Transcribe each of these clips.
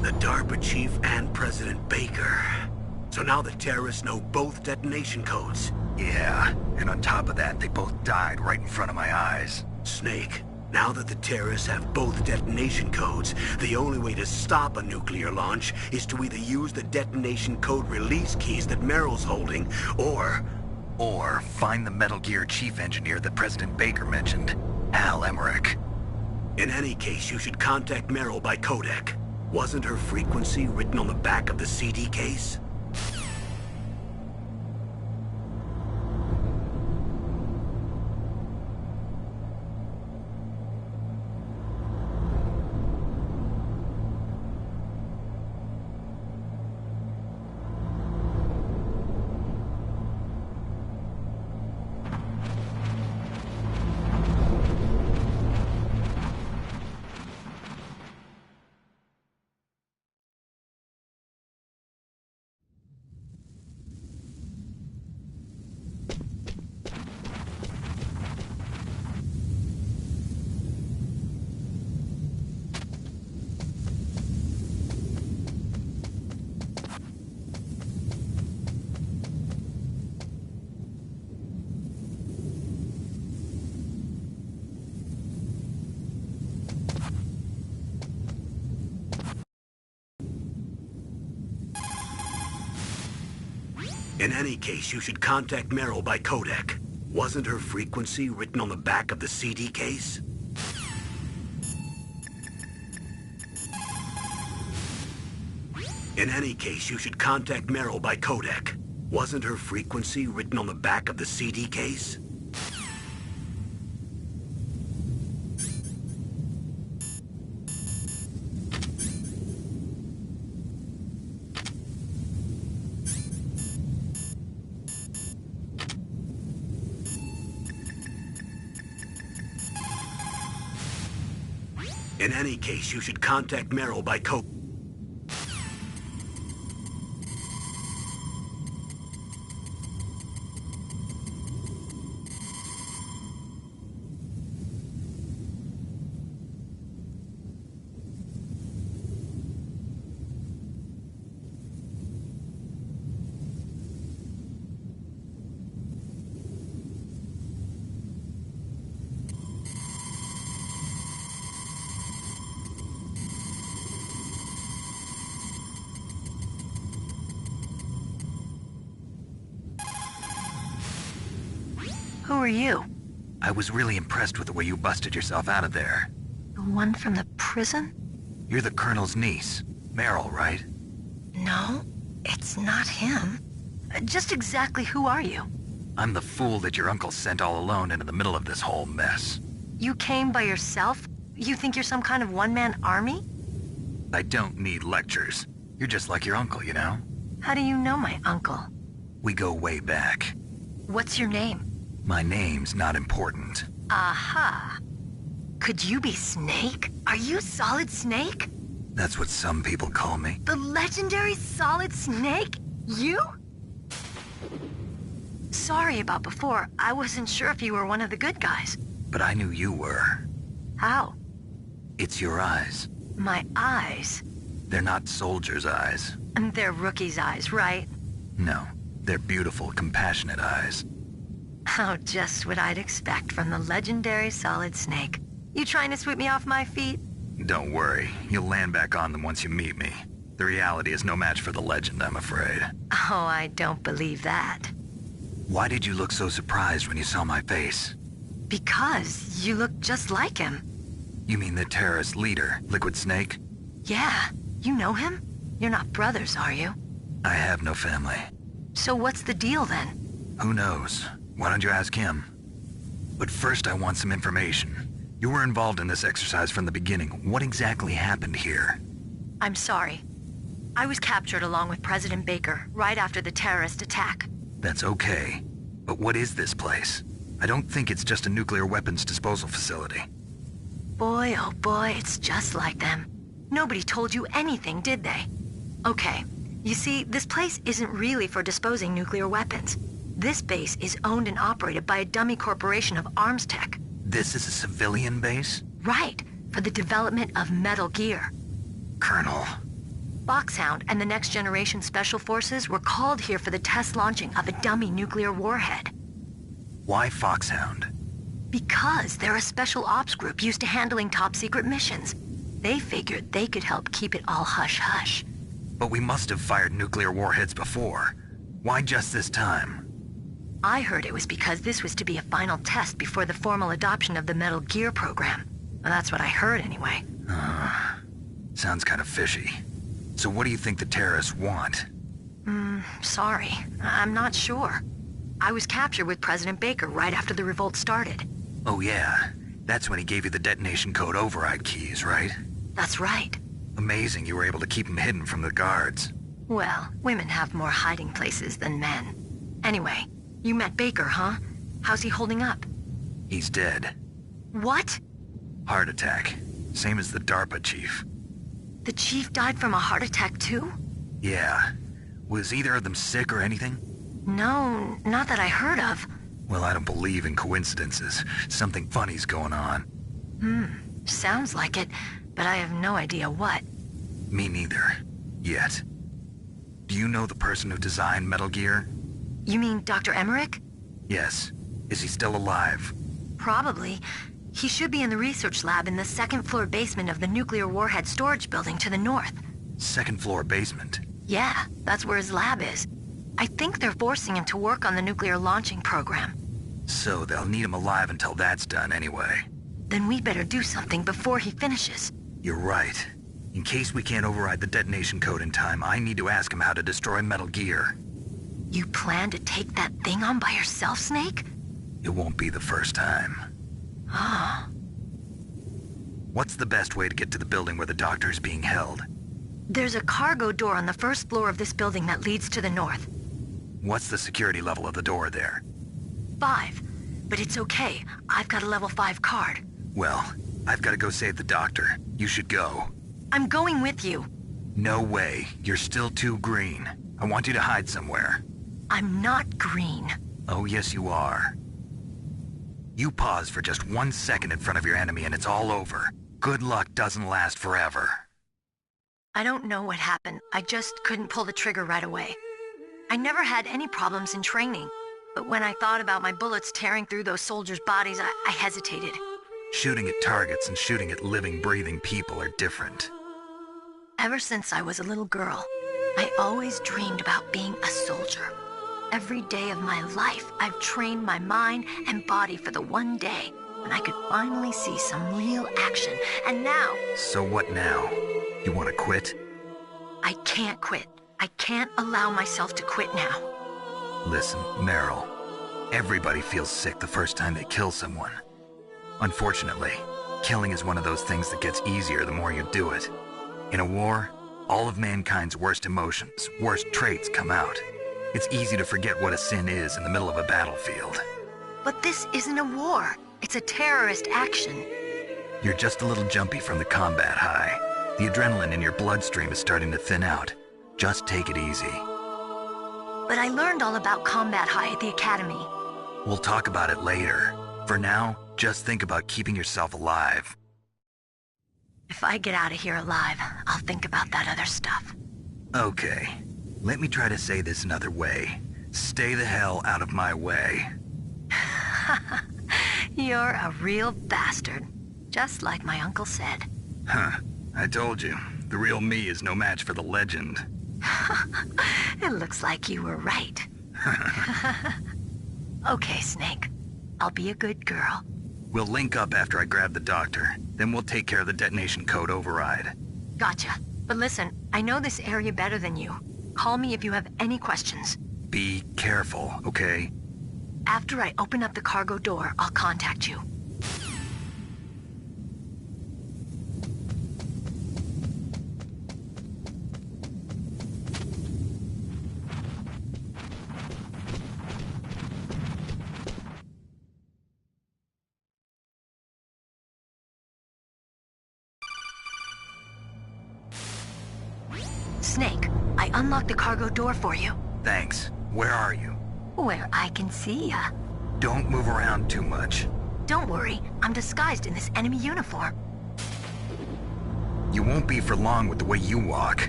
The DARPA chief and President Baker. So now the terrorists know both detonation codes. Yeah, and on top of that, they both died right in front of my eyes. Snake, now that the terrorists have both detonation codes, the only way to stop a nuclear launch is to either use the detonation code release keys that Meryl's holding, or find the Metal Gear chief engineer that President Baker mentioned, Hal Emmerich. In any case, you should contact Meryl by codec. Wasn't her frequency written on the back of the CD case? In any case, you should contact Meryl by codec. Wasn't her frequency written on the back of the CD case? In any case, you should contact Meryl by codec. Wasn't her frequency written on the back of the CD case? In any case, you should contact Meryl by code. Who are you? I was really impressed with the way you busted yourself out of there. The one from the prison? You're the Colonel's niece, Meryl, right? No, it's not him. Just exactly who are you? I'm the fool that your uncle sent all alone into the middle of this whole mess. You came by yourself? You think you're some kind of one-man army? I don't need lectures. You're just like your uncle, you know? How do you know my uncle? We go way back. What's your name? My name's not important. Aha. Could you be Snake? Are you Solid Snake? That's what some people call me. The legendary Solid Snake? You? Sorry about before. I wasn't sure if you were one of the good guys. But I knew you were. How? It's your eyes. My eyes? They're not soldiers' eyes. And they're rookies' eyes, right? No, they're beautiful, compassionate eyes. Oh, just what I'd expect from the legendary Solid Snake. You trying to sweep me off my feet? Don't worry, you'll land back on them once you meet me. The reality is no match for the legend, I'm afraid. Oh, I don't believe that. Why did you look so surprised when you saw my face? Because you look just like him. You mean the terrorist leader, Liquid Snake? Yeah, you know him? You're not brothers, are you? I have no family. So what's the deal then? Who knows? Why don't you ask him? But first I want some information. You were involved in this exercise from the beginning. What exactly happened here? I'm sorry. I was captured along with President Baker right after the terrorist attack. That's okay. But what is this place? I don't think it's just a nuclear weapons disposal facility. Boy, oh boy, it's just like them. Nobody told you anything, did they? Okay, you see, this place isn't really for disposing nuclear weapons. This base is owned and operated by a dummy corporation of arms tech. This is a civilian base? Right, for the development of Metal Gear. Colonel, Foxhound and the Next Generation Special Forces were called here for the test launching of a dummy nuclear warhead. Why Foxhound? Because they're a special ops group used to handling top-secret missions. They figured they could help keep it all hush-hush. But we must have fired nuclear warheads before. Why just this time? I heard it was because this was to be a final test before the formal adoption of the Metal Gear program. Well, that's what I heard anyway. Sounds kind of fishy. So what do you think the terrorists want? Sorry. I'm not sure. I was captured with President Baker right after the revolt started. Oh yeah, that's when he gave you the detonation code override keys, right? That's right. Amazing you were able to keep him hidden from the guards. Well, women have more hiding places than men. Anyway, you met Baker, huh? How's he holding up? He's dead. What? Heart attack. Same as the DARPA chief. The chief died from a heart attack too? Yeah. Was either of them sick or anything? No, not that I heard of. Well, I don't believe in coincidences. Something funny's going on. Sounds like it, but I have no idea what. Me neither. Yet. Do you know the person who designed Metal Gear? You mean Dr. Emmerich? Yes. Is he still alive? Probably. He should be in the research lab in the second-floor basement of the nuclear warhead storage building to the north. Second floor basement? Yeah, that's where his lab is. I think they're forcing him to work on the nuclear launching program. So they'll need him alive until that's done anyway. Then we better do something before he finishes. You're right. In case we can't override the detonation code in time, I need to ask him how to destroy Metal Gear. You plan to take that thing on by yourself, Snake? It won't be the first time. Ah. What's the best way to get to the building where the doctor is being held? There's a cargo door on the first floor of this building that leads to the north. What's the security level of the door there? 5. But it's okay. I've got a level 5 card. Well, I've got to go save the doctor. You should go. I'm going with you. No way. You're still too green. I want you to hide somewhere. I'm not green. Oh, yes you are. You pause for just 1 second in front of your enemy and it's all over. Good luck doesn't last forever. I don't know what happened. I just couldn't pull the trigger right away. I never had any problems in training, but when I thought about my bullets tearing through those soldiers' bodies, I hesitated. Shooting at targets and shooting at living, breathing people are different. Ever since I was a little girl, I always dreamed about being a soldier. Every day of my life, I've trained my mind and body for the one day when I could finally see some real action, and now... So what now? You want to quit? I can't quit. I can't allow myself to quit now. Listen, Meryl. Everybody feels sick the first time they kill someone. Unfortunately, killing is one of those things that gets easier the more you do it. In a war, all of mankind's worst emotions, worst traits come out. It's easy to forget what a sin is in the middle of a battlefield. But this isn't a war. It's a terrorist action. You're just a little jumpy from the combat high. The adrenaline in your bloodstream is starting to thin out. Just take it easy. But I learned all about combat high at the academy. We'll talk about it later. For now, just think about keeping yourself alive. If I get out of here alive, I'll think about that other stuff. Okay. Let me try to say this another way. Stay the hell out of my way. You're a real bastard. Just like my uncle said. Huh. I told you. The real me is no match for the legend. It looks like you were right. Okay, Snake. I'll be a good girl. We'll link up after I grab the doctor. Then we'll take care of the detonation code override. Gotcha. But listen, I know this area better than you. Call me if you have any questions. Be careful, okay? After I open up the cargo door, I'll contact you. Snake, I unlocked the cargo door for you. Thanks. Where are you? Where I can see ya. Don't move around too much. Don't worry, I'm disguised in this enemy uniform. You won't be for long with the way you walk.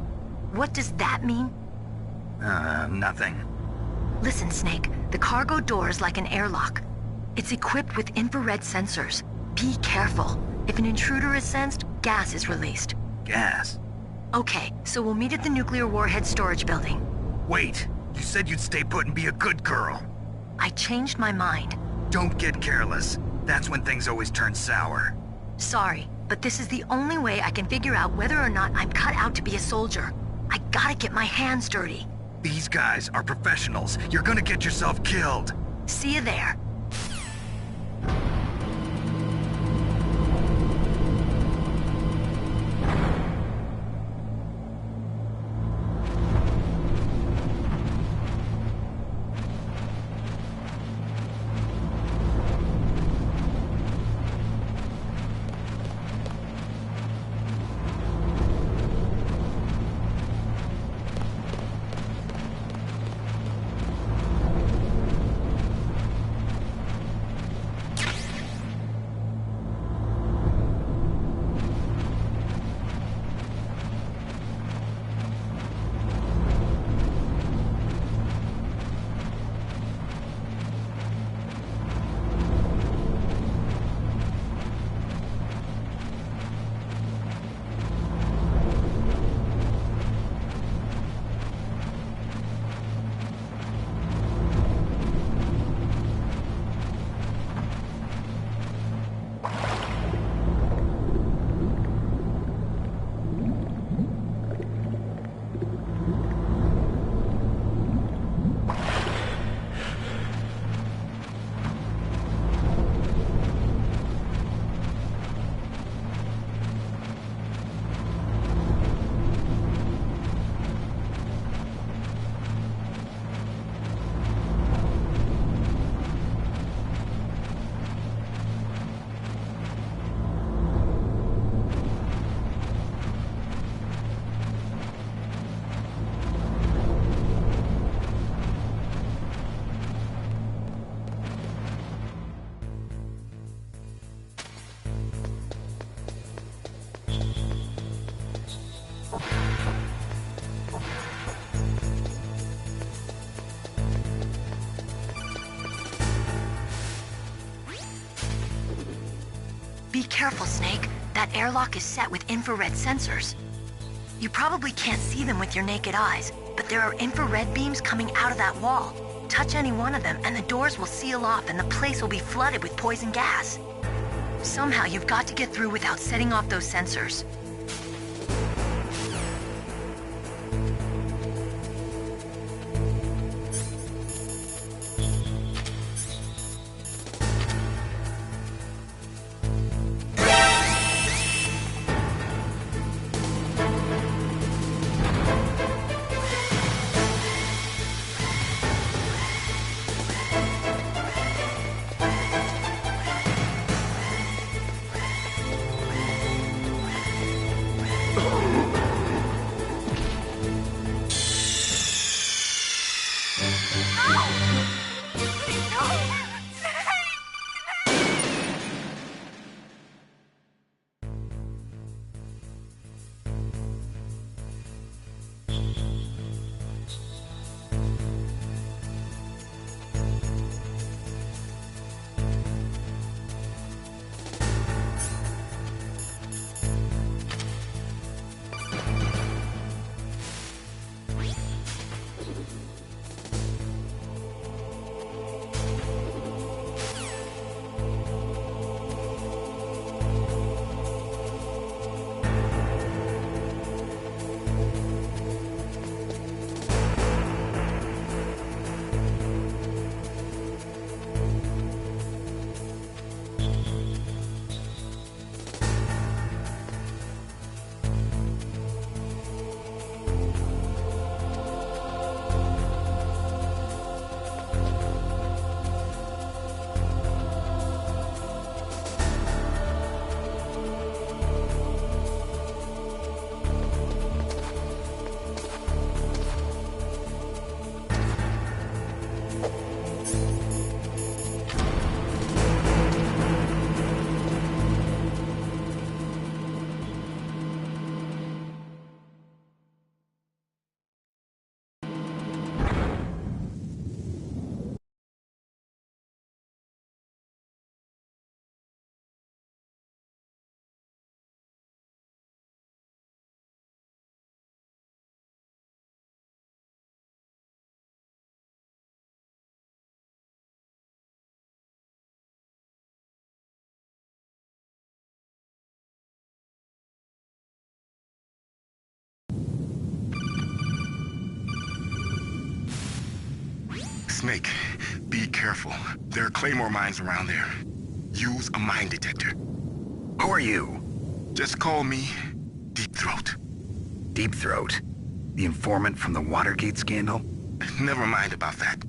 What does that mean? Nothing. Listen, Snake, the cargo door is like an airlock. It's equipped with infrared sensors. Be careful. If an intruder is sensed, gas is released. Gas? Okay, so we'll meet at the nuclear warhead storage building. Wait, you said you'd stay put and be a good girl. I changed my mind. Don't get careless. That's when things always turn sour. Sorry, but this is the only way I can figure out whether or not I'm cut out to be a soldier. I gotta get my hands dirty. These guys are professionals. You're gonna get yourself killed. See you there. Be careful, Snake. That airlock is set with infrared sensors. You probably can't see them with your naked eyes, but there are infrared beams coming out of that wall. Touch any one of them and the doors will seal off and the place will be flooded with poison gas. Somehow you've got to get through without setting off those sensors. Snake, be careful. There are Claymore mines around there. Use a mine detector. Who are you? Just call me Deep Throat. Deep Throat? The informant from the Watergate scandal? Never mind about that.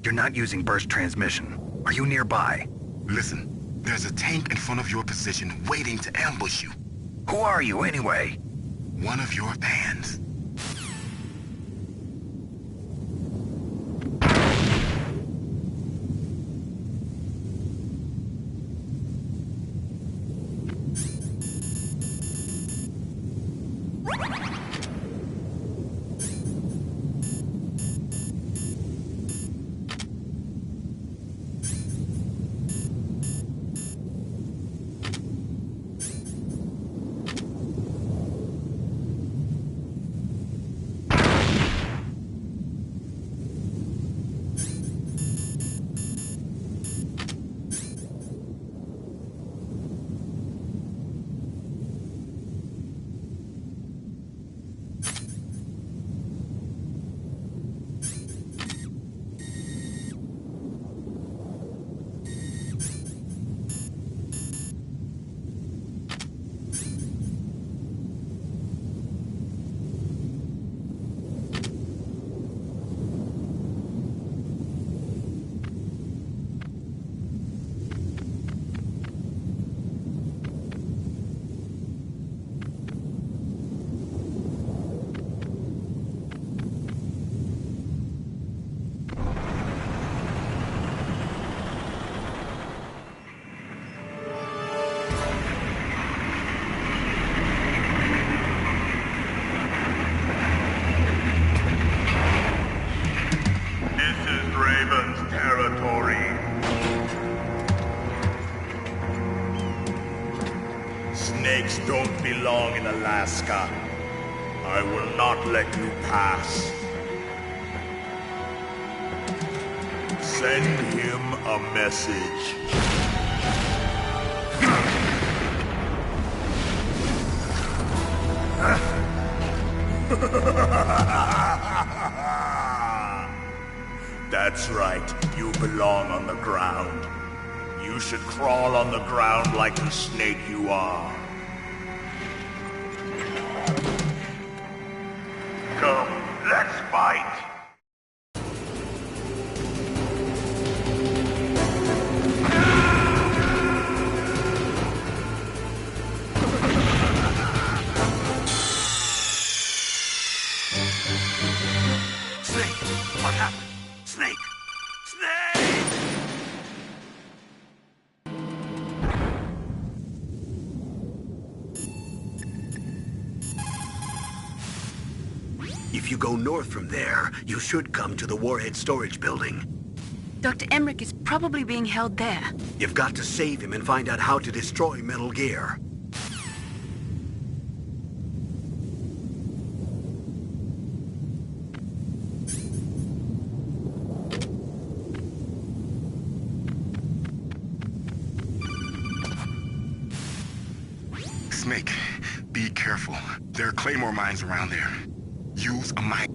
You're not using burst transmission. Are you nearby? Listen, there's a tank in front of your position waiting to ambush you. Who are you, anyway? One of your fans. Snakes don't belong in Alaska. I will not let you pass. Send him a message. That's right, you belong on the ground. You should crawl on the ground like the snake you are. Come, let's fight! Snake! What happened? Snake! Snake! If you go north from there, you should come to the Warhead Storage Building. Dr. Emmerich is probably being held there. You've got to save him and find out how to destroy Metal Gear. Snake, be careful. There are Claymore mines around there. Use a mine.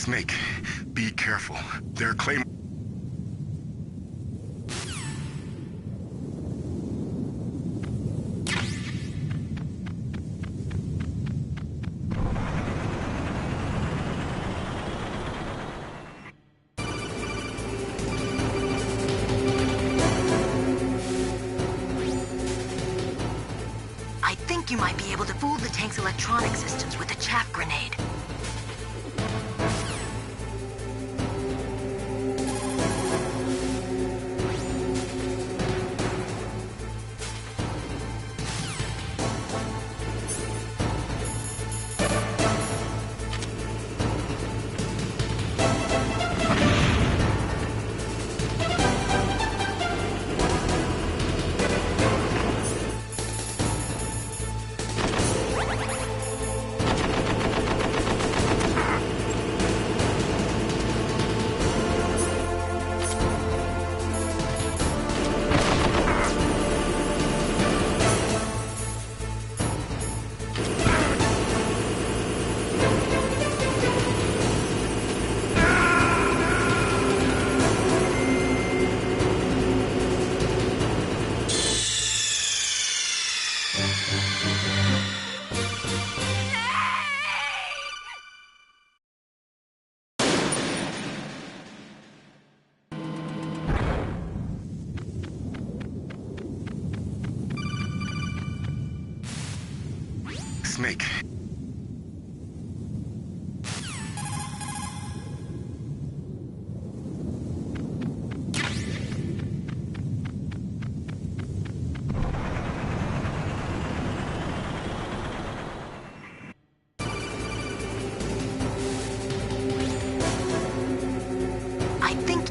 Snake, be careful. There are claymore... I think you might be able to fool the tank's electronic systems with a chaff grenade. Snake. I think...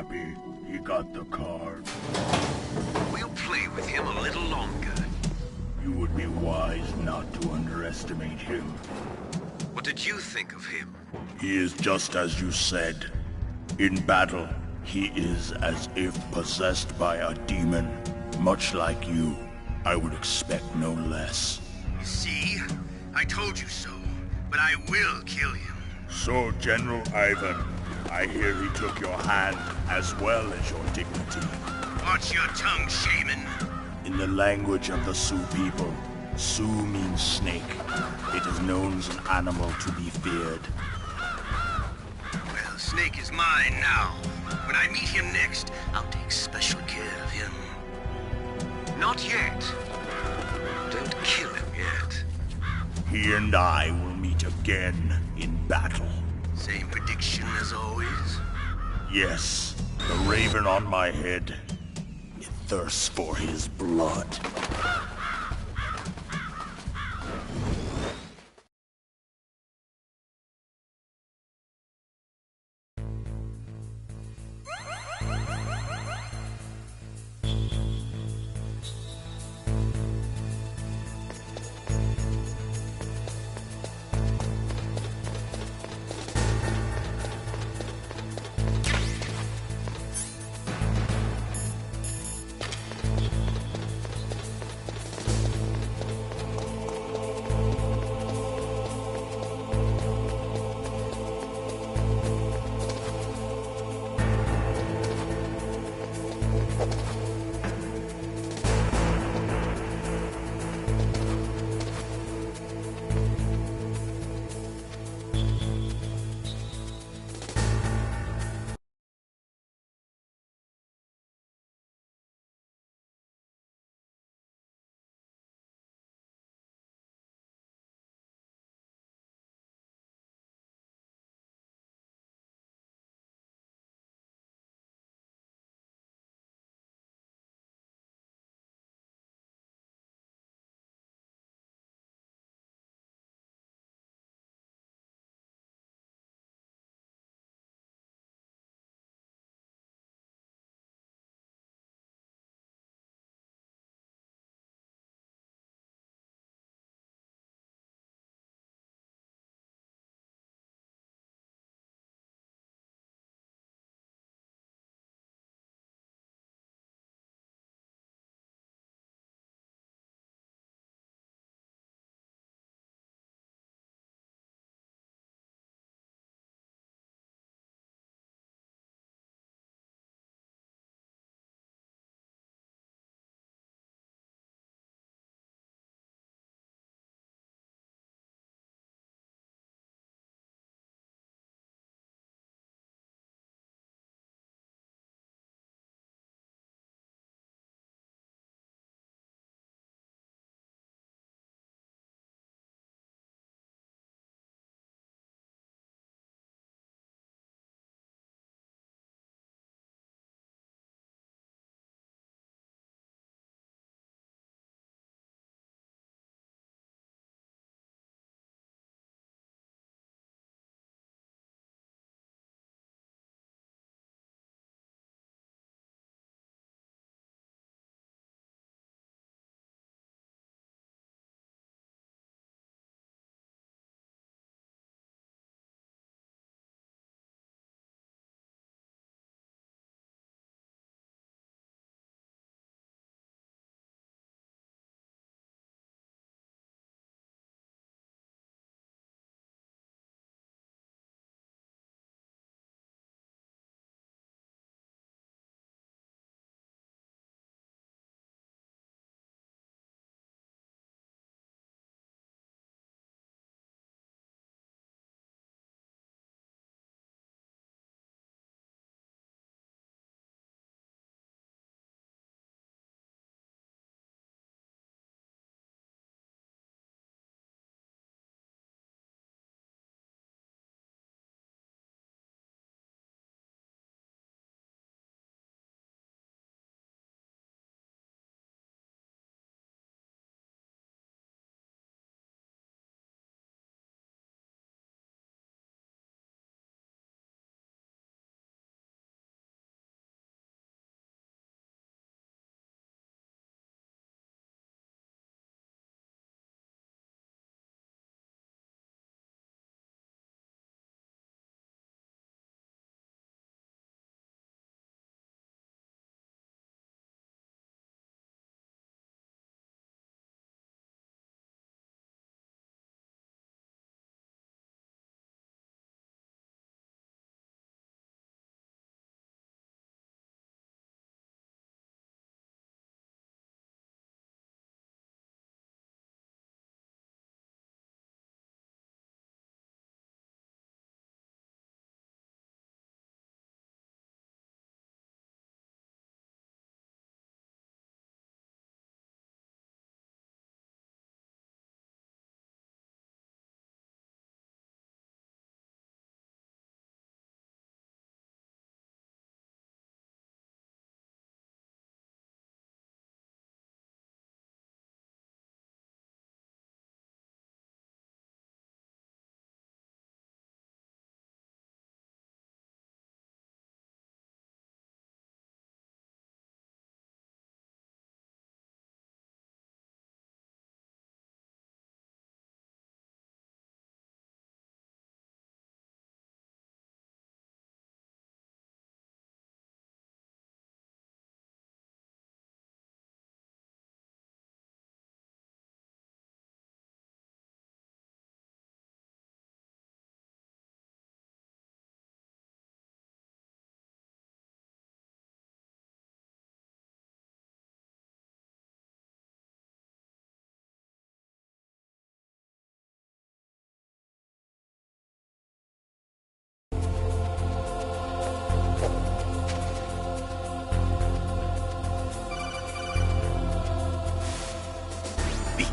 happy he got the card. We'll play with him a little longer. You would be wise not to underestimate him. What did you think of him? He is just as you said. In battle, he is as if possessed by a demon. Much like you, I would expect no less. You see? I told you so. But I will kill him. So, General Ivan, I hear he took your hand as well as your dignity. Watch your tongue, shaman. In the language of the Sioux people, Sioux means snake. It is known as an animal to be feared. Well, Snake is mine now. When I meet him next, I'll take special care of him. Not yet. Don't kill him yet. He and I will meet again in battle. Same prediction as always? Yes, the raven on my head. It thirsts for his blood.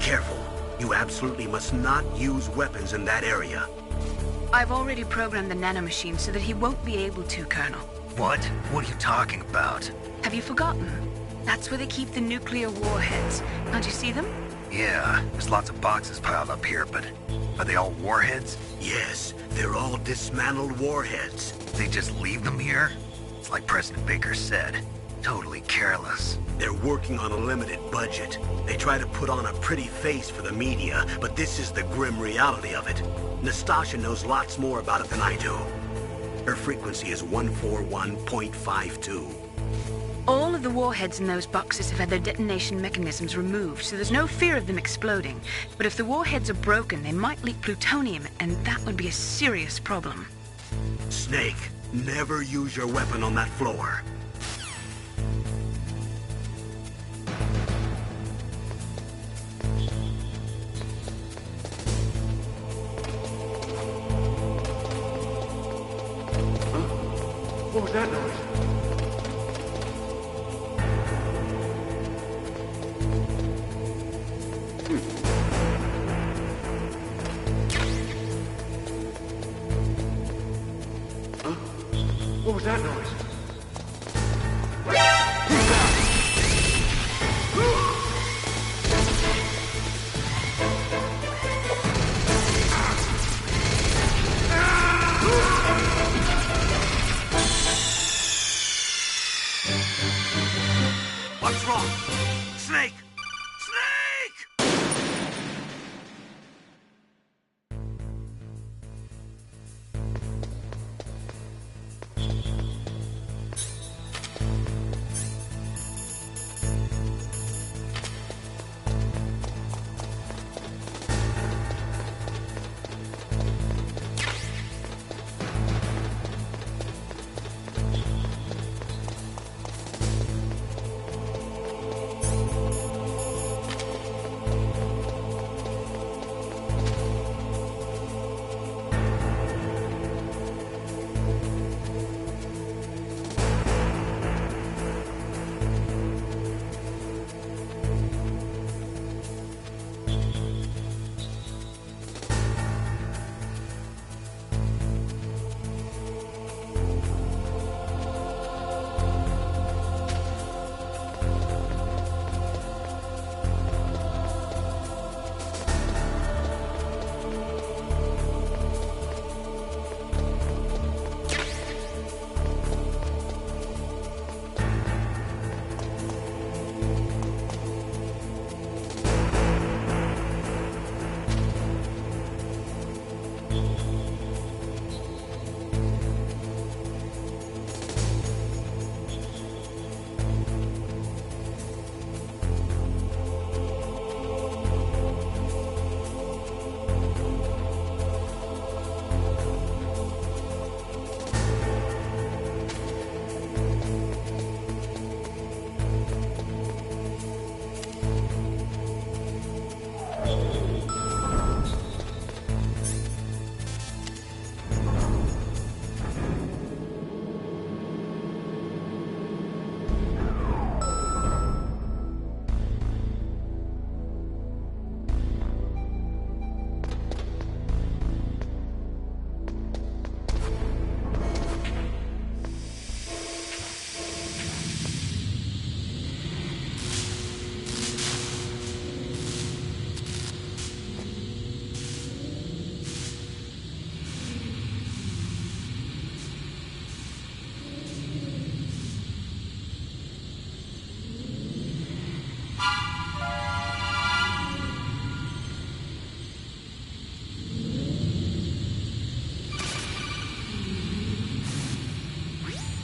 careful. You absolutely must not use weapons in that area. I've already programmed the nanomachine so that he won't be able to, Colonel. What? What are you talking about? Have you forgotten? That's where they keep the nuclear warheads. Can't you see them? Yeah, there's lots of boxes piled up here, but are they all warheads? Yes, they're all dismantled warheads. They just leave them here? It's like President Baker said. Totally careless. They're working on a limited budget. They try to put on a pretty face for the media, but this is the grim reality of it. Nastasha knows lots more about it than I do. Her frequency is 141.52. All of the warheads in those boxes have had their detonation mechanisms removed, so there's no fear of them exploding. But if the warheads are broken, they might leak plutonium, and that would be a serious problem. Snake, never use your weapon on that floor. What was that noise? What was that noise? What's wrong? Snake! Snake!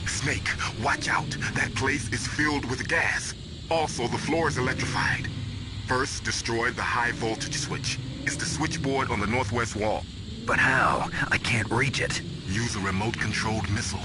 Snake, watch out. That place is filled with gas. Also, the floor is electrified. First, destroy the high voltage switch. It's the switchboard on the northwest wall. But how? I can't reach it. Use a remote-controlled missile.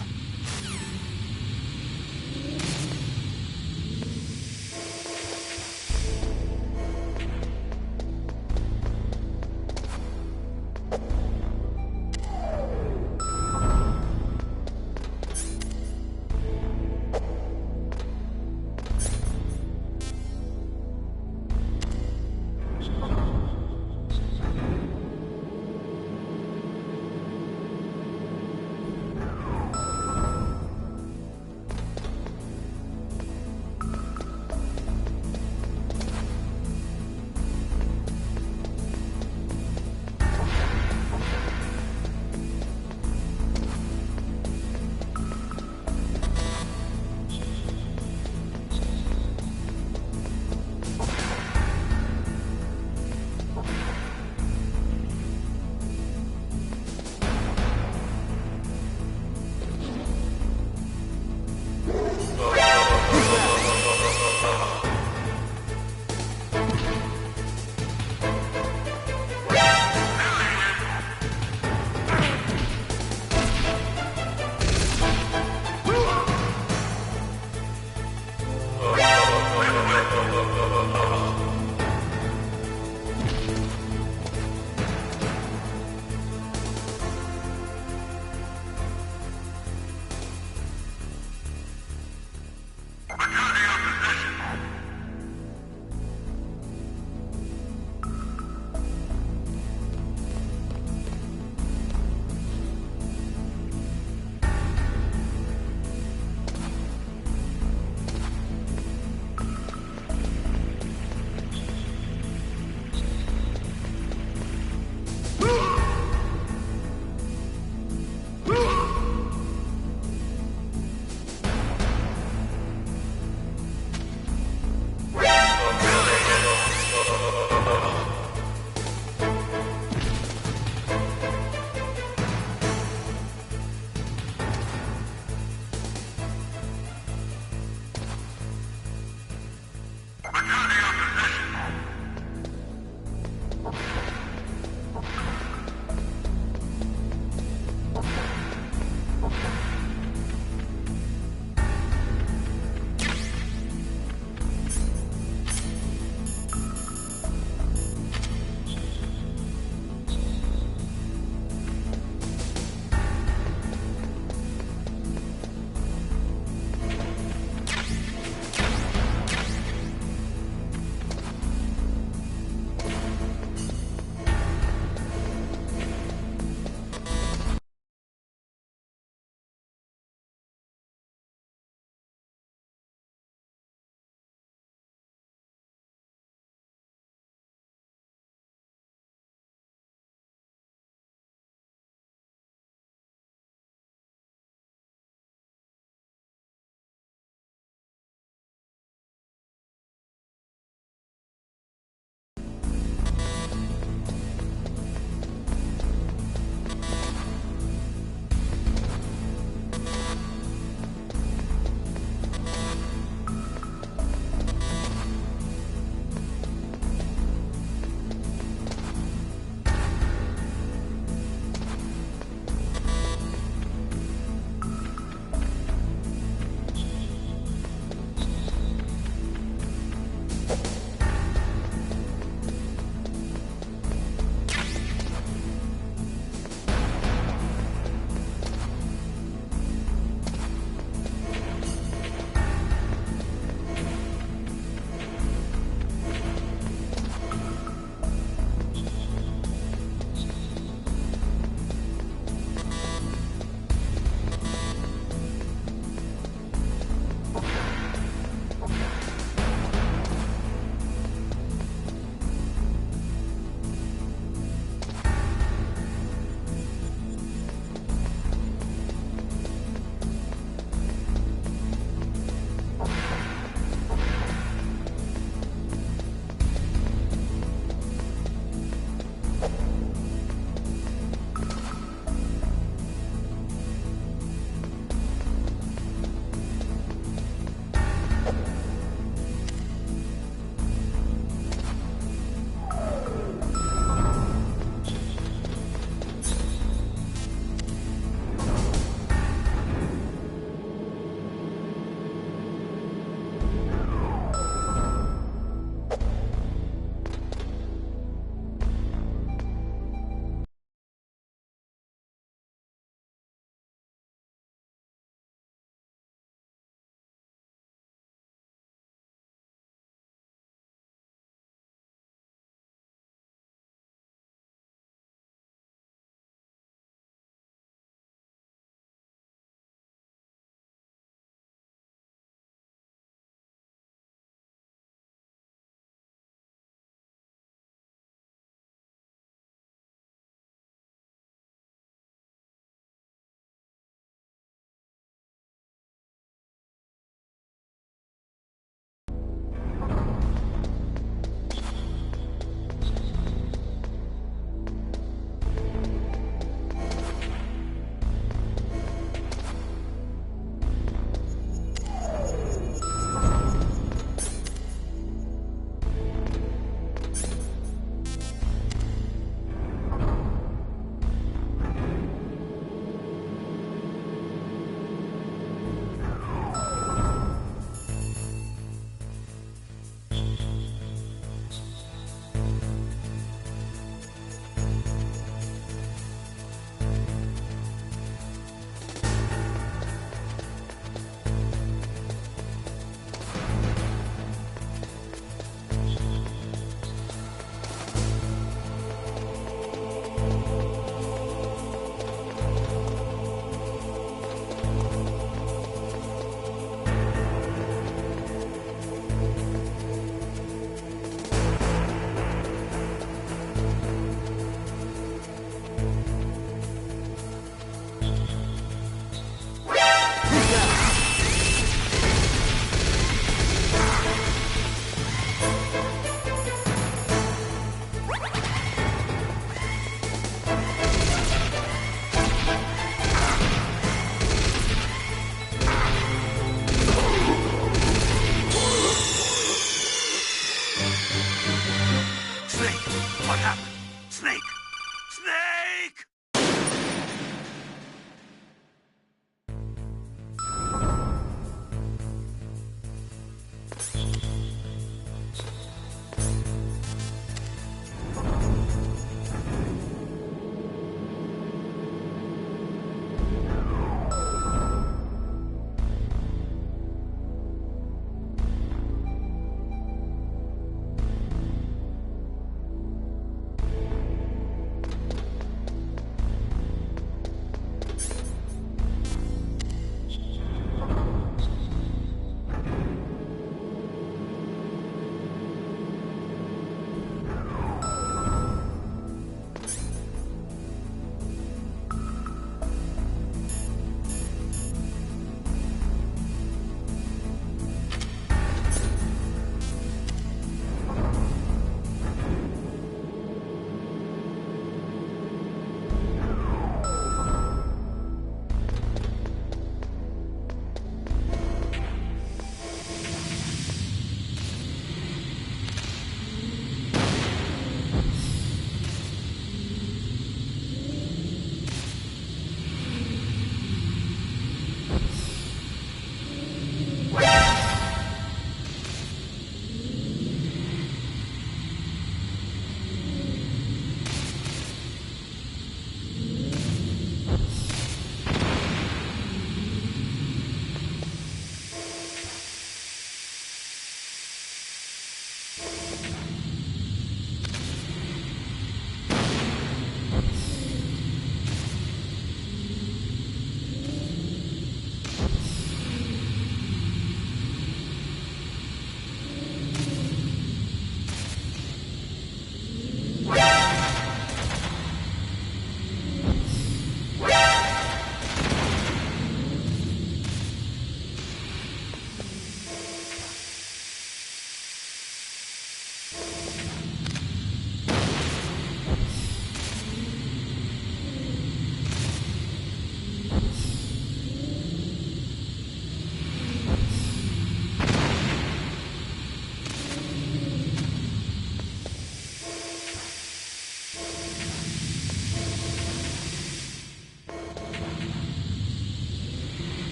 Snake! What happened? Snake! Snake!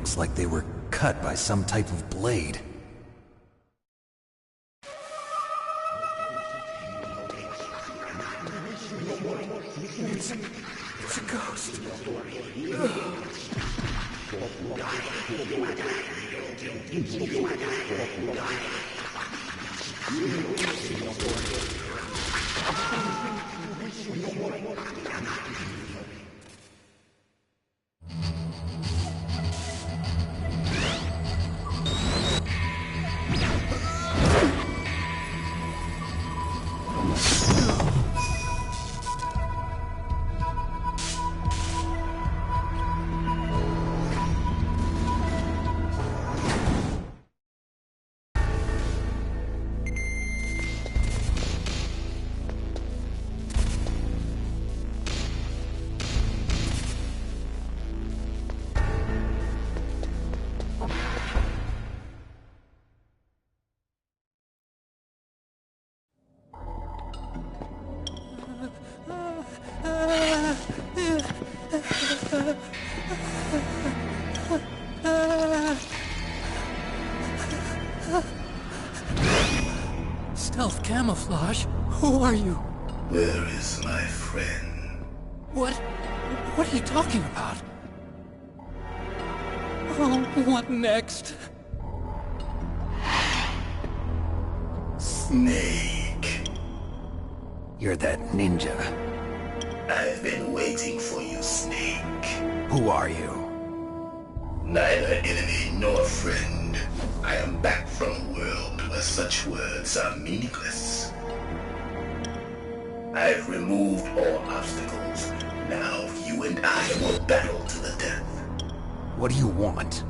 looks like they were cut by some type of blade. It's a ghost. Stealth camouflage? Who are you? Where is my friend? What are you talking about? Oh, what next? Snake. You're that ninja. I've been waiting for you, Snake. Who are you? Neither enemy nor friend. I am back from a world where such words are meaningless. I've removed all obstacles. Now you and I will battle to the death. What do you want?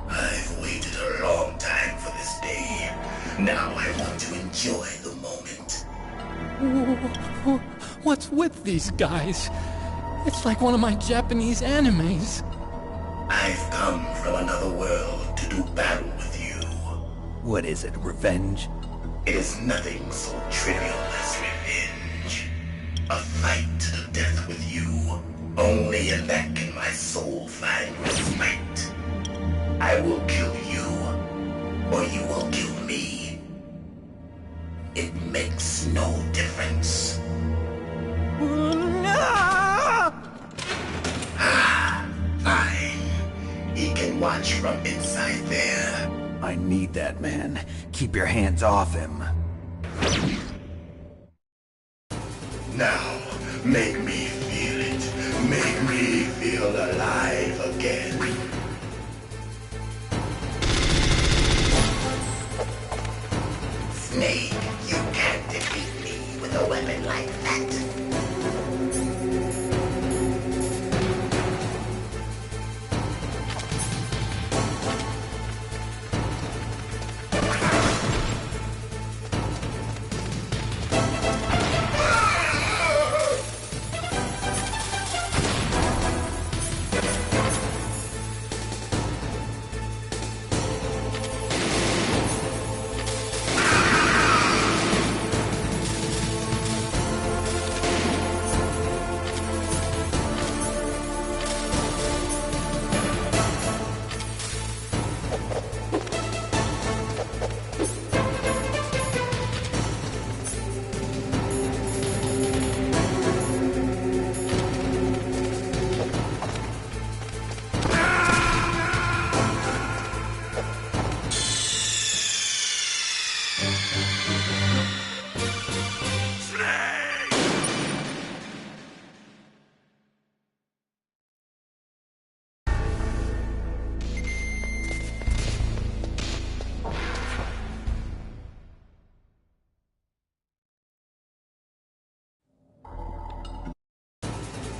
I've waited a long time for this day. Now I want to enjoy the moment. What's with these guys? It's like one of my Japanese animes. I've come from another world to do battle with you. What is it, revenge? It is nothing so trivial as revenge. A fight to the death with you. Only in that can my soul find respite. I will kill you, or you will kill me. It makes no difference. Fine. He can watch from inside there. I need that man. Keep your hands off him. Now, make me feel it. Make me feel alive again. Snake, you can't defeat me with a weapon like that.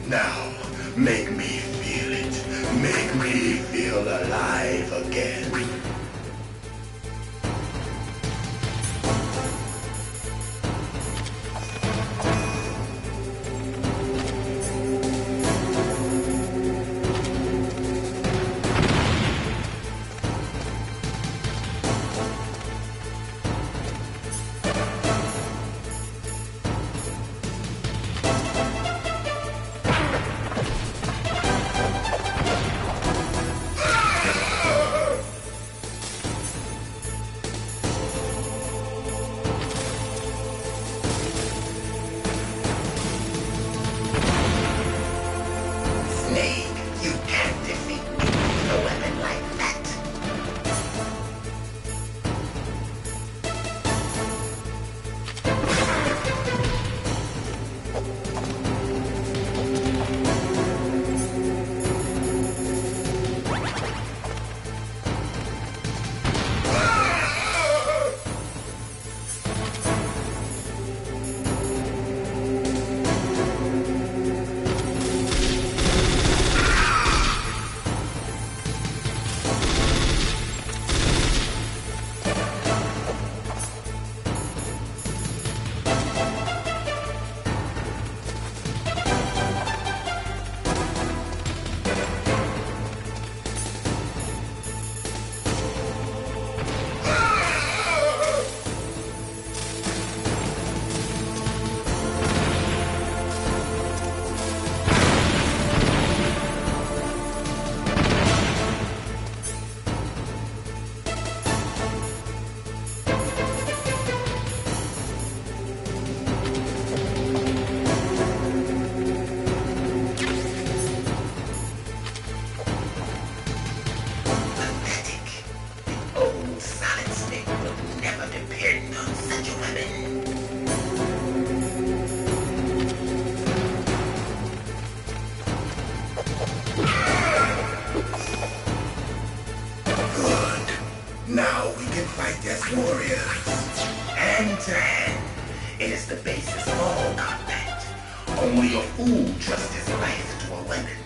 Now, make me feel it. Make me feel alive again. Now we can fight as warriors. Hand to hand. It is the basis of all combat. Only a fool trusts his life to a weapon.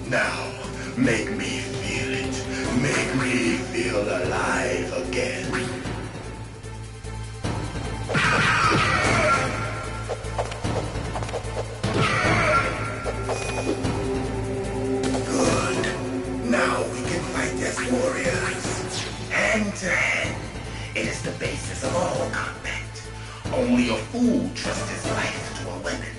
Now, make me feel it. Make me feel alive again. Good. Now we can fight as warriors. Hand to hand. It is the basis of all combat. Only a fool trusts his life to a weapon.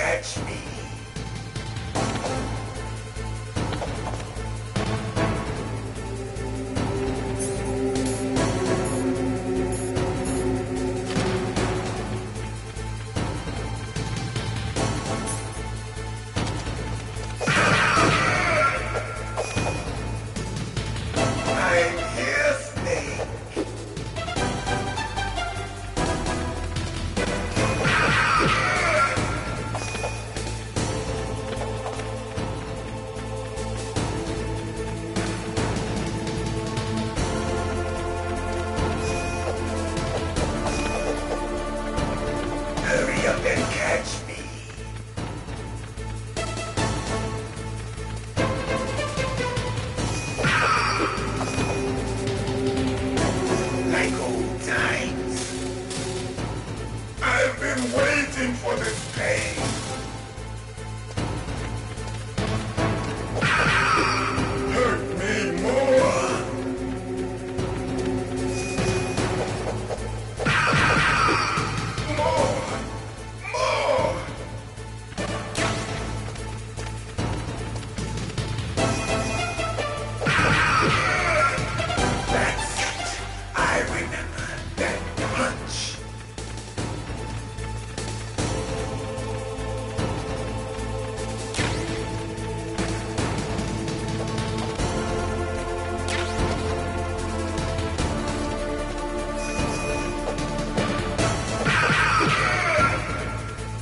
catch me.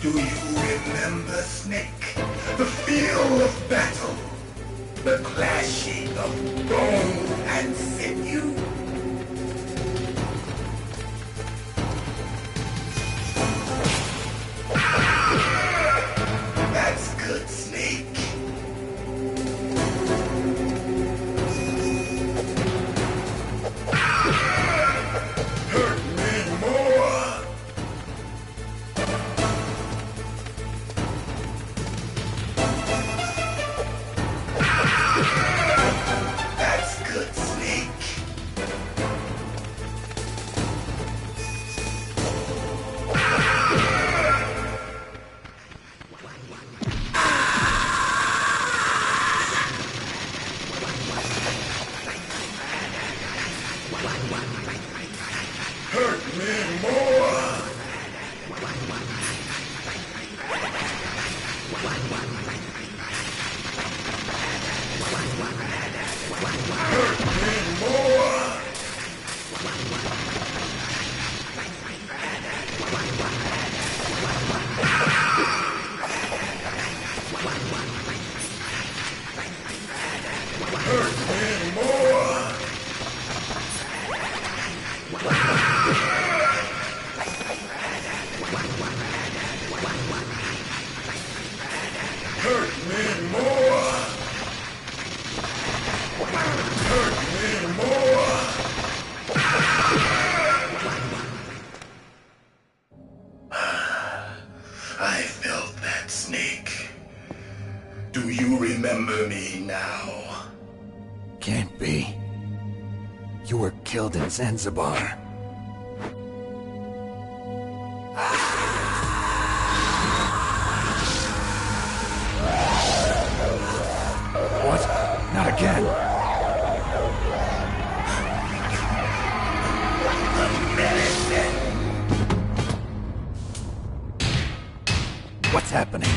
Do you remember, Snake? The feel of battle. The clashing of bone and sinew. That's good, Snake. Hurt me more. That's good, Snake. Hurt me more. I felt that, Snake. Do you remember me now? Can't be. You were killed in Zanzibar. What? Not again. What's happening?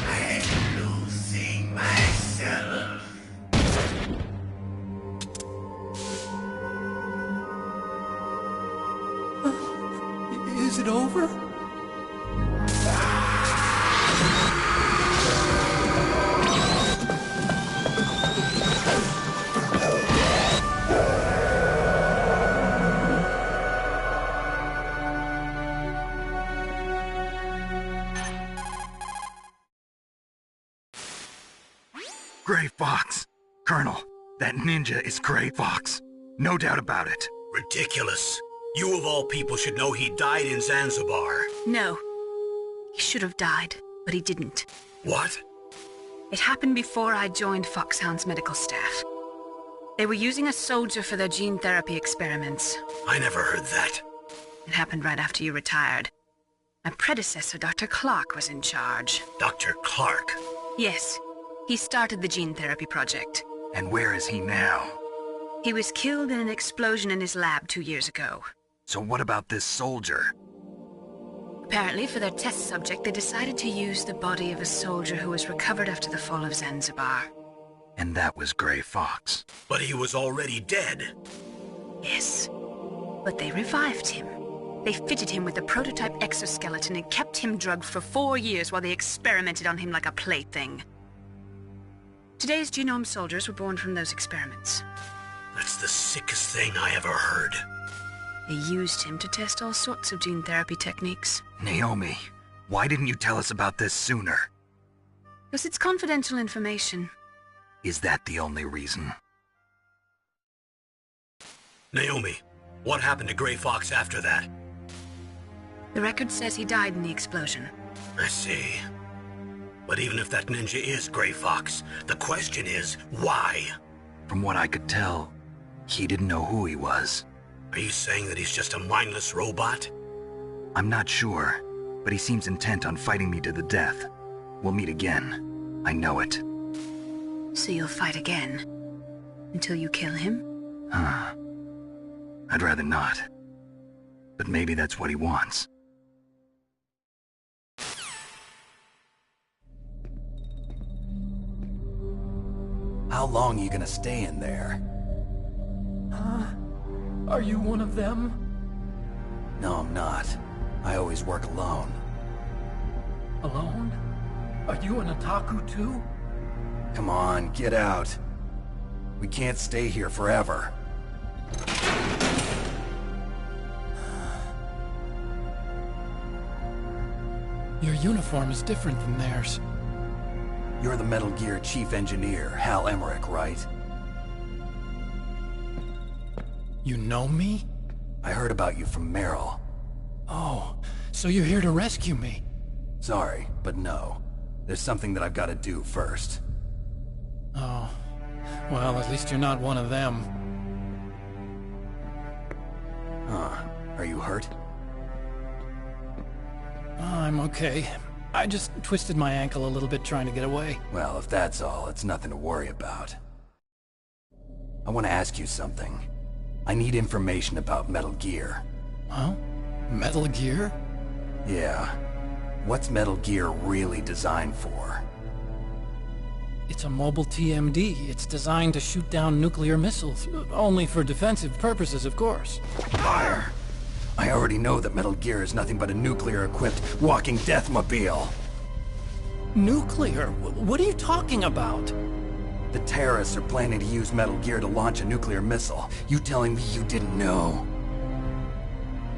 I'm losing myself. Is it over? Gray Fox. Colonel, that ninja is Gray Fox. No doubt about it. Ridiculous. You of all people should know he died in Zanzibar. No. He should have died, but he didn't. What? It happened before I joined Foxhound's medical staff. They were using a soldier for their gene therapy experiments. I never heard that. It happened right after you retired. My predecessor, Dr. Clark, was in charge. Dr. Clark? Yes. He started the gene therapy project. And where is he now? He was killed in an explosion in his lab 2 years ago. So what about this soldier? Apparently, for their test subject, they decided to use the body of a soldier who was recovered after the fall of Zanzibar. And that was Gray Fox. But he was already dead. Yes. But they revived him. They fitted him with a prototype exoskeleton and kept him drugged for 4 years while they experimented on him like a plaything. Today's genome soldiers were born from those experiments. That's the sickest thing I ever heard. They used him to test all sorts of gene therapy techniques. Naomi, why didn't you tell us about this sooner? Because it's confidential information. Is that the only reason? Naomi, what happened to Gray Fox after that? The record says he died in the explosion. I see. But even if that ninja is Gray Fox, the question is, why? From what I could tell, he didn't know who he was. Are you saying that he's just a mindless robot? I'm not sure, but he seems intent on fighting me to the death. We'll meet again. I know it. So you'll fight again? Until you kill him? I'd rather not. But maybe that's what he wants. How long are you gonna stay in there? Are you one of them? No, I'm not. I always work alone. Alone? Are you an otaku too? Come on, get out. We can't stay here forever. Your uniform is different than theirs. You're the Metal Gear Chief Engineer, Hal Emmerich, right? You know me? I heard about you from Meryl. Oh, so you're here to rescue me? Sorry, but no. There's something that I've got to do first. Oh, well, at least you're not one of them. Huh. Are you hurt? I'm okay. I just twisted my ankle a little bit trying to get away. Well, if that's all, it's nothing to worry about. I want to ask you something. I need information about Metal Gear. Huh? Metal Gear? Yeah. What's Metal Gear really designed for? It's a mobile TMD. It's designed to shoot down nuclear missiles. Only for defensive purposes, of course. Fire! I already know that Metal Gear is nothing but a nuclear-equipped walking deathmobile. Nuclear? What are you talking about? The terrorists are planning to use Metal Gear to launch a nuclear missile. You telling me you didn't know?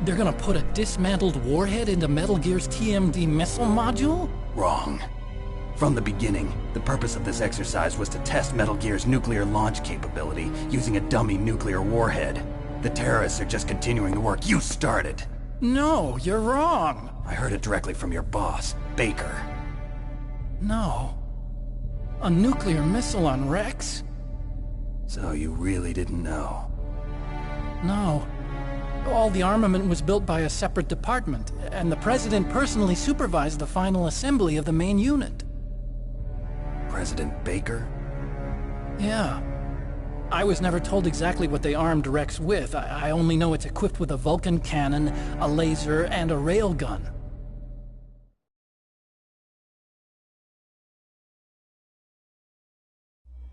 They're gonna put a dismantled warhead into Metal Gear's TMD missile module? Wrong. From the beginning, the purpose of this exercise was to test Metal Gear's nuclear launch capability using a dummy nuclear warhead. The terrorists are just continuing the work you started. No, you're wrong. I heard it directly from your boss, Baker. No. A nuclear missile on Rex? So you really didn't know? No. All the armament was built by a separate department, and the President personally supervised the final assembly of the main unit. President Baker? Yeah. I was never told exactly what they armed Rex with. I only know it's equipped with a Vulcan cannon, a laser, and a railgun.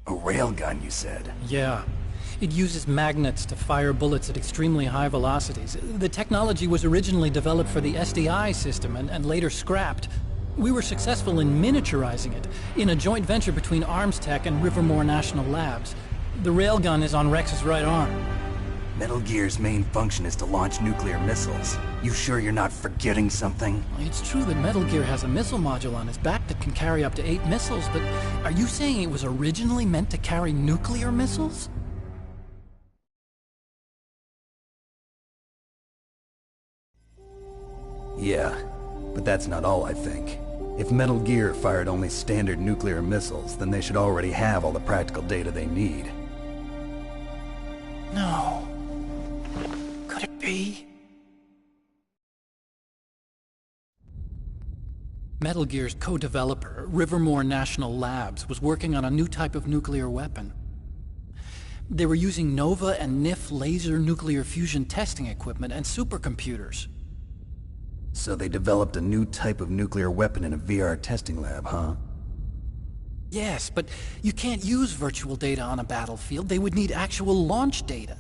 A railgun, you said? Yeah. It uses magnets to fire bullets at extremely high velocities. The technology was originally developed for the SDI system and later scrapped. We were successful in miniaturizing it, in a joint venture between ArmsTech and Rivermore National Labs. The railgun is on Rex's right arm. Metal Gear's main function is to launch nuclear missiles. You sure you're not forgetting something? It's true that Metal Gear has a missile module on his back that can carry up to 8 missiles, but are you saying it was originally meant to carry nuclear missiles? Yeah, but that's not all I think. If Metal Gear fired only standard nuclear missiles, then they should already have all the practical data they need. No. Could it be? Metal Gear's co-developer, Rivermore National Labs, was working on a new type of nuclear weapon. They were using NOVA and NIF laser nuclear fusion testing equipment and supercomputers. So they developed a new type of nuclear weapon in a VR testing lab, huh? Yes, but you can't use virtual data on a battlefield. They would need actual launch data.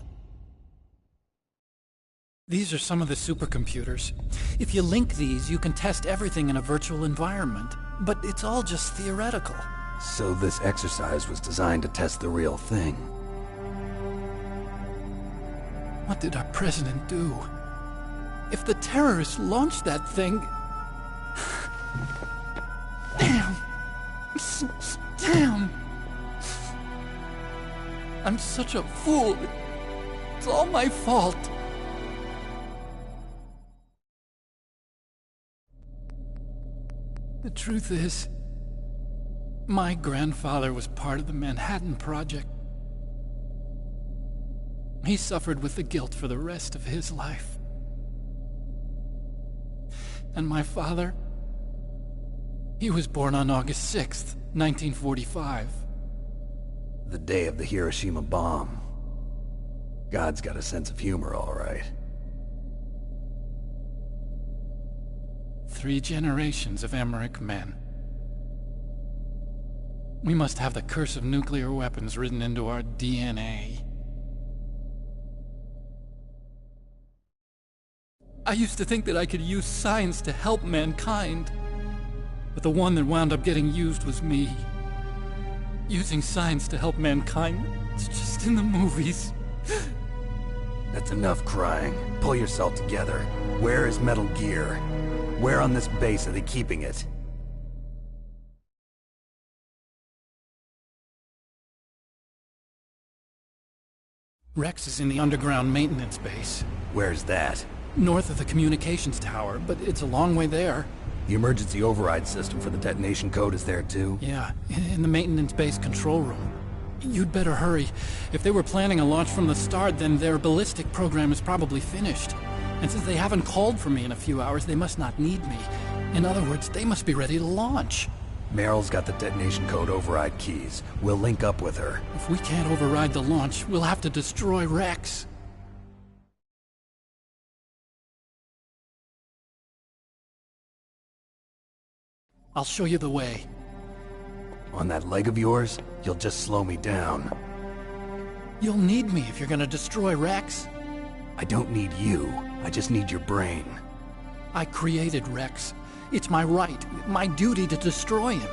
These are some of the supercomputers. If you link these, you can test everything in a virtual environment. But it's all just theoretical. So this exercise was designed to test the real thing. What did our president do? If the terrorists launched that thing... Damn! Damn! I'm such a fool. It's all my fault. The truth is, my grandfather was part of the Manhattan Project. He suffered with the guilt for the rest of his life. And my father, he was born on August 6th, 1945. The day of the Hiroshima bomb. God's got a sense of humor, all right. 3 generations of Emmerich men. We must have the curse of nuclear weapons written into our DNA. I used to think that I could use science to help mankind, but the one that wound up getting used was me. Using science to help mankind, it's just in the movies. That's enough crying. Pull yourself together. Where is Metal Gear? Where on this base are they keeping it? Rex is in the underground maintenance base. Where's that? North of the communications tower, but it's a long way there. The emergency override system for the detonation code is there too? Yeah, in the maintenance base control room. You'd better hurry. If they were planning a launch from the start, then their ballistic program is probably finished. And since they haven't called for me in a few hours, they must not need me. In other words, they must be ready to launch. Meryl's got the detonation code override keys. We'll link up with her. If we can't override the launch, we'll have to destroy Rex. I'll show you the way. On that leg of yours, you'll just slow me down. You'll need me if you're gonna destroy Rex. I don't need you. I just need your brain. I created Rex. It's my right, my duty to destroy him.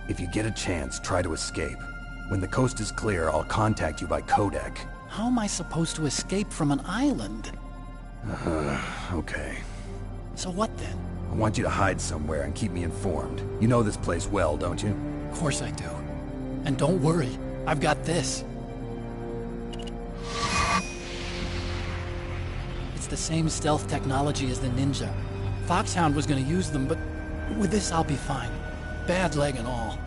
If you get a chance, try to escape. When the coast is clear, I'll contact you by codec. How am I supposed to escape from an island? Okay. So what then? I want you to hide somewhere and keep me informed. You know this place well, don't you? Of course I do. And don't worry, I've got this. It's the same stealth technology as the Ninja. Foxhound was gonna use them, but with this I'll be fine. Bad leg and all.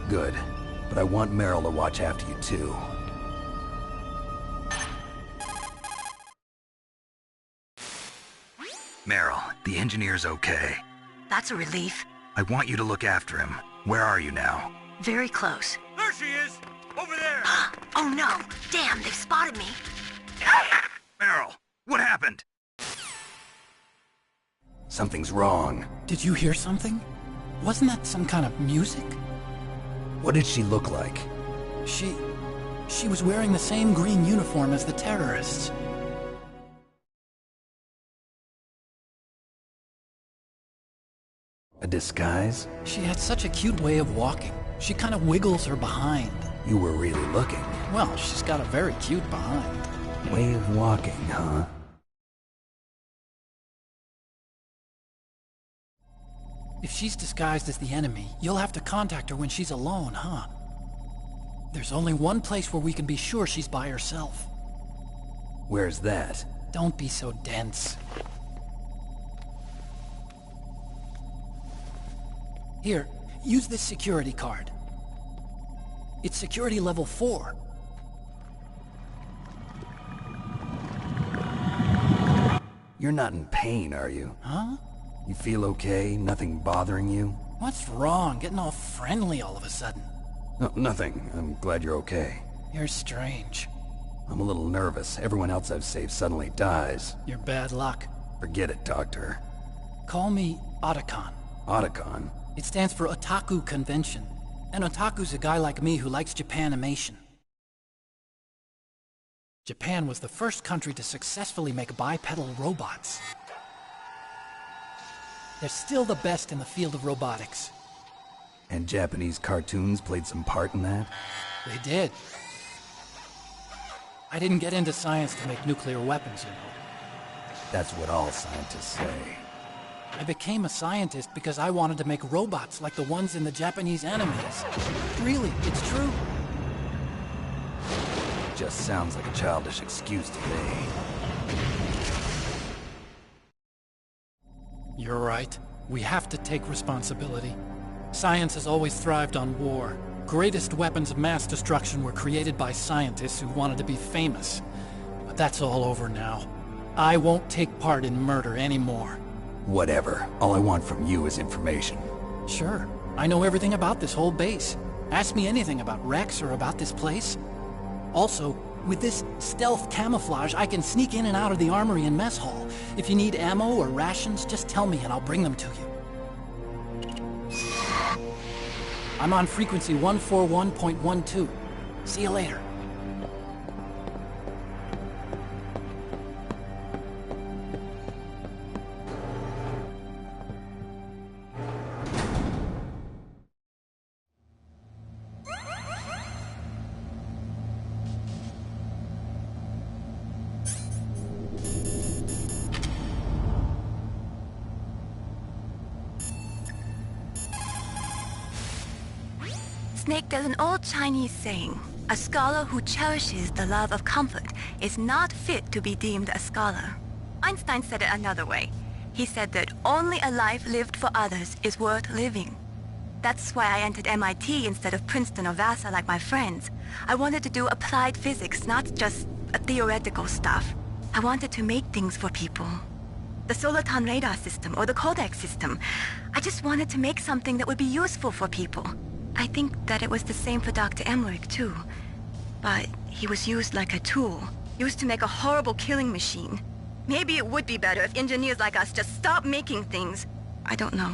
Good. But I want Meryl to watch after you too. Meryl, the engineer's okay. That's a relief. I want you to look after him. Where are you now? Very close. There she is! Over there! Oh no! Damn, they've spotted me! Meryl, what happened? Something's wrong. Did you hear something? Wasn't that some kind of music? What did she look like? She was wearing the same green uniform as the terrorists. A disguise? She had such a cute way of walking. She kind of wiggles her behind. You were really looking. Well, she's got a very cute behind. Way of walking, huh? If she's disguised as the enemy, you'll have to contact her when she's alone, huh? There's only one place where we can be sure she's by herself. Where's that? Don't be so dense. Here, use this security card. It's security level 4. You're not in pain, are you? Huh? You feel okay? Nothing bothering you? What's wrong? Getting all friendly all of a sudden. No, nothing. I'm glad you're okay. You're strange. I'm a little nervous. Everyone else I've saved suddenly dies. You're bad luck. Forget it, Doctor. Call me Otacon. Otacon? It stands for Otaku Convention. And Otaku's a guy like me who likes Japanimation. Japan was the first country to successfully make bipedal robots. They're still the best in the field of robotics. And Japanese cartoons played some part in that? They did. I didn't get into science to make nuclear weapons, you know. That's what all scientists say. I became a scientist because I wanted to make robots like the ones in the Japanese animes. Really, it's true. Just sounds like a childish excuse to me. You're right. We have to take responsibility. Science has always thrived on war. Greatest weapons of mass destruction were created by scientists who wanted to be famous. But that's all over now. I won't take part in murder anymore. Whatever. All I want from you is information. Sure. I know everything about this whole base. Ask me anything about Rex or about this place. Also, with this stealth camouflage, I can sneak in and out of the armory and mess hall. If you need ammo or rations, just tell me and I'll bring them to you. I'm on frequency 141.12. See you later. Snake, there's an old Chinese saying, a scholar who cherishes the love of comfort is not fit to be deemed a scholar. Einstein said it another way. He said that only a life lived for others is worth living. That's why I entered MIT instead of Princeton or Vassar like my friends. I wanted to do applied physics, not just theoretical stuff. I wanted to make things for people. The Soliton radar system or the Codex system. I just wanted to make something that would be useful for people. I think that it was the same for Dr. Emmerich, too. But he was used like a tool, used to make a horrible killing machine. Maybe it would be better if engineers like us just stopped making things. I don't know.